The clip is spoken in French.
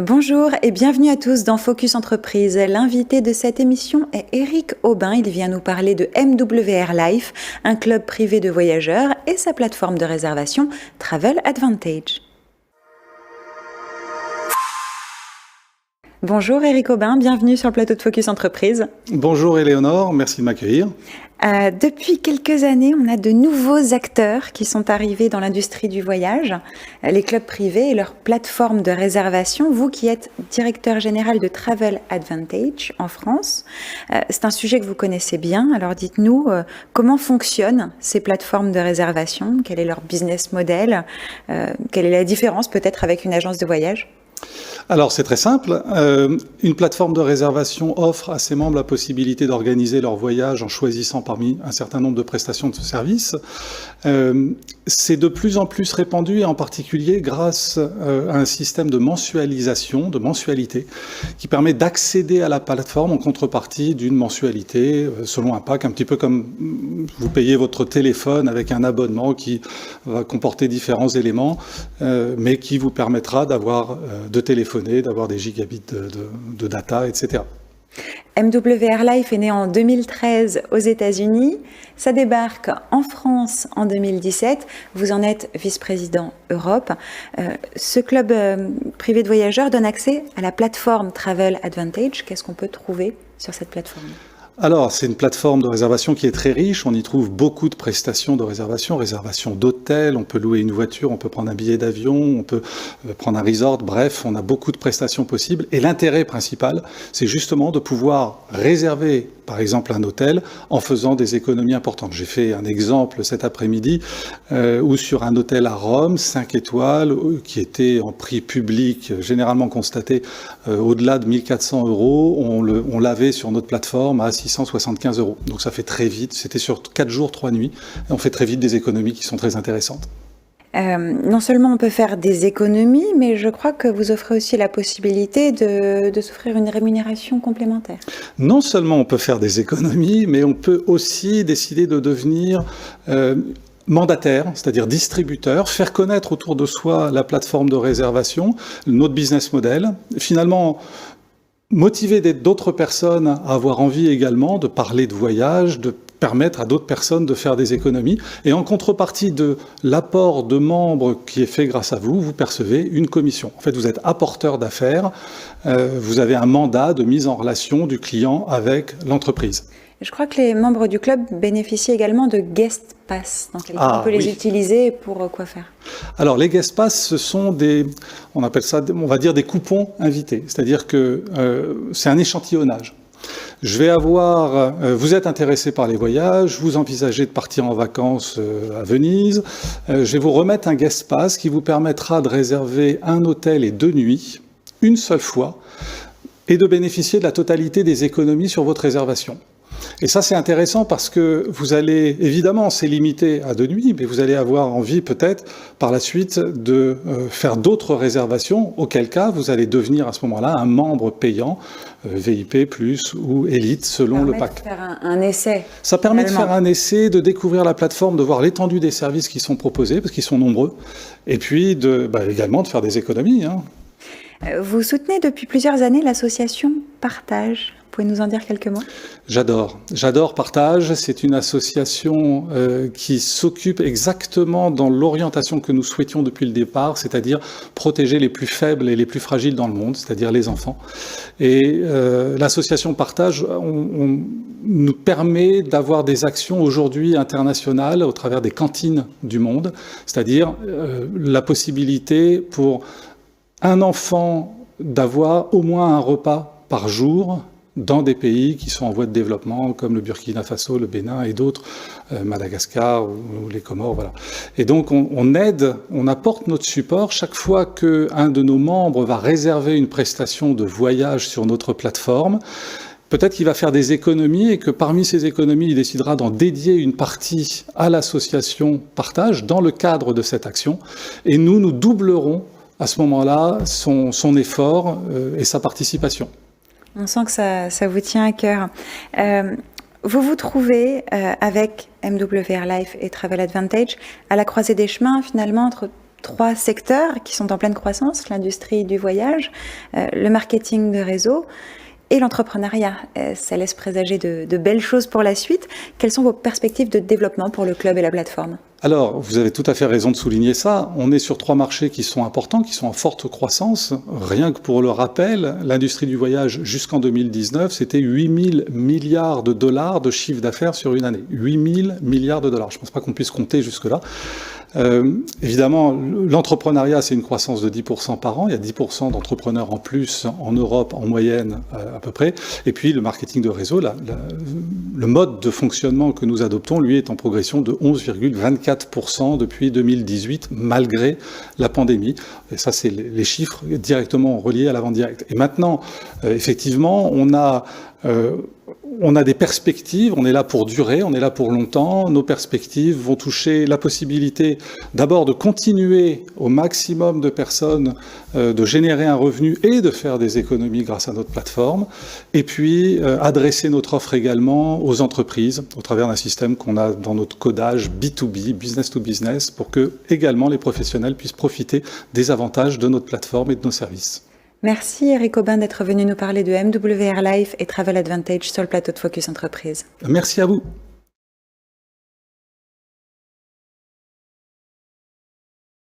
Bonjour et bienvenue à tous dans Focus Entreprise. L'invité de cette émission est Eric Aubin. Il vient nous parler de MWR Life, un club privé de voyageurs et sa plateforme de réservation Travel Advantage. Bonjour Eric Aubin, bienvenue sur le plateau de Focus Entreprise. Bonjour Éléonore, merci de m'accueillir. Depuis quelques années, on a de nouveaux acteurs qui sont arrivés dans l'industrie du voyage, les clubs privés et leurs plateformes de réservation. Vous qui êtes directeur général de Travel Advantage en France, c'est un sujet que vous connaissez bien. Alors dites-nous, comment fonctionnent ces plateformes de réservation? Quel est leur business model? Quelle est la différence peut-être avec une agence de voyage? Alors c'est très simple, une plateforme de réservation offre à ses membres la possibilité d'organiser leur voyage en choisissant parmi un certain nombre de prestations de ce service. C'est de plus en plus répandu et en particulier grâce à un système de mensualisation, de mensualité, qui permet d'accéder à la plateforme en contrepartie d'une mensualité selon un pack, un petit peu comme vous payez votre téléphone avec un abonnement qui va comporter différents éléments, mais qui vous permettra de téléphoner, d'avoir des gigabits de data, etc. MWR Life est né en 2013 aux États-Unis. Ça débarque en France en 2017. Vous en êtes vice-président Europe. Ce club privé de voyageurs donne accès à la plateforme Travel Advantage. Qu'est-ce qu'on peut trouver sur cette plateforme ? Alors, c'est une plateforme de réservation qui est très riche. On y trouve beaucoup de prestations de réservation d'hôtel, on peut louer une voiture, on peut prendre un billet d'avion, on peut prendre un resort. Bref, on a beaucoup de prestations possibles. Et l'intérêt principal, c'est justement de pouvoir réserver, par exemple, un hôtel en faisant des économies importantes. J'ai fait un exemple cet après-midi où sur un hôtel à Rome, 5 étoiles, qui était en prix public, généralement constaté au-delà de 1 400 €, on l'avait sur notre plateforme à 675 €. Donc ça fait très vite, c'était sur 4 jours, 3 nuits, et on fait très vite des économies qui sont très intéressantes. Non seulement on peut faire des économies, mais je crois que vous offrez aussi la possibilité de s'offrir une rémunération complémentaire. Non seulement on peut faire des économies, mais on peut aussi décider de devenir mandataire, c'est-à-dire distributeur, faire connaître autour de soi la plateforme de réservation, notre business model. Finalement, motiver d'autres personnes à avoir envie également de parler de voyage, de permettre à d'autres personnes de faire des économies. Et en contrepartie de l'apport de membres qui est fait grâce à vous, vous percevez une commission. En fait, vous êtes apporteur d'affaires, vous avez un mandat de mise en relation du client avec l'entreprise. Je crois que les membres du club bénéficient également de guest pass. Donc, on peut les utiliser pour quoi faire? Alors, les guest pass, ce sont on appelle ça, on va dire des coupons invités. C'est-à-dire que c'est un échantillonnage. Vous êtes intéressé par les voyages, vous envisagez de partir en vacances à Venise. Je vais vous remettre un guest pass qui vous permettra de réserver un hôtel et 2 nuits, une seule fois, et de bénéficier de la totalité des économies sur votre réservation. Et ça, c'est intéressant parce que vous allez, évidemment, c'est limité à 2 nuits, mais vous allez avoir envie peut-être par la suite de faire d'autres réservations, auquel cas vous allez devenir à ce moment-là un membre payant, VIP+, ou Élite, selon le pack. Ça permet de faire un essai. Ça permet de faire un essai, de découvrir la plateforme, de voir l'étendue des services qui sont proposés, parce qu'ils sont nombreux, et puis également de faire des économies. Vous soutenez depuis plusieurs années l'association Partage. Vous pouvez nous en dire quelques mots? J'adore Partage. C'est une association qui s'occupe exactement dans l'orientation que nous souhaitions depuis le départ, c'est-à-dire protéger les plus faibles et les plus fragiles dans le monde, c'est-à-dire les enfants. Et l'association Partage nous permet d'avoir des actions aujourd'hui internationales au travers des cantines du monde, c'est-à-dire la possibilité pour un enfant d'avoir au moins un repas par jour dans des pays qui sont en voie de développement, comme le Burkina Faso, le Bénin et d'autres, Madagascar ou les Comores, voilà. Et donc on aide, on apporte notre support chaque fois qu'un de nos membres va réserver une prestation de voyage sur notre plateforme. Peut-être qu'il va faire des économies et que parmi ces économies, il décidera d'en dédier une partie à l'association Partage dans le cadre de cette action. Et nous doublerons à ce moment-là son effort et sa participation. On sent que ça vous tient à cœur. Vous vous trouvez avec MWR Life et Travel Advantage à la croisée des chemins finalement entre 3 secteurs qui sont en pleine croissance, l'industrie du voyage, le marketing de réseau et l'entrepreneuriat. Ça laisse présager de belles choses pour la suite. Quelles sont vos perspectives de développement pour le club et la plateforme ? Alors, vous avez tout à fait raison de souligner ça. On est sur 3 marchés qui sont importants, qui sont en forte croissance. Rien que pour le rappel, l'industrie du voyage jusqu'en 2019, c'était 8 000 milliards de dollars de chiffre d'affaires sur une année. 8 000 milliards de dollars. Je ne pense pas qu'on puisse compter jusque-là. Évidemment, l'entrepreneuriat, c'est une croissance de 10% par an. Il y a 10% d'entrepreneurs en plus en Europe, en moyenne, à peu près. Et puis, le marketing de réseau, le mode de fonctionnement que nous adoptons, lui, est en progression de 11,24% depuis 2018, malgré la pandémie. Et ça, c'est les chiffres directement reliés à la vente directe. Et maintenant, effectivement, on a des perspectives, on est là pour durer, on est là pour longtemps. Nos perspectives vont toucher la possibilité d'abord de continuer au maximum de personnes, de générer un revenu et de faire des économies grâce à notre plateforme. Et puis adresser notre offre également aux entreprises au travers d'un système qu'on a dans notre codage B2B, business to business, pour que également les professionnels puissent profiter des avantages de notre plateforme et de nos services. Merci Eric Aubin d'être venu nous parler de MWR Life et Travel Advantage sur le plateau de Focus Entreprise. Merci à vous.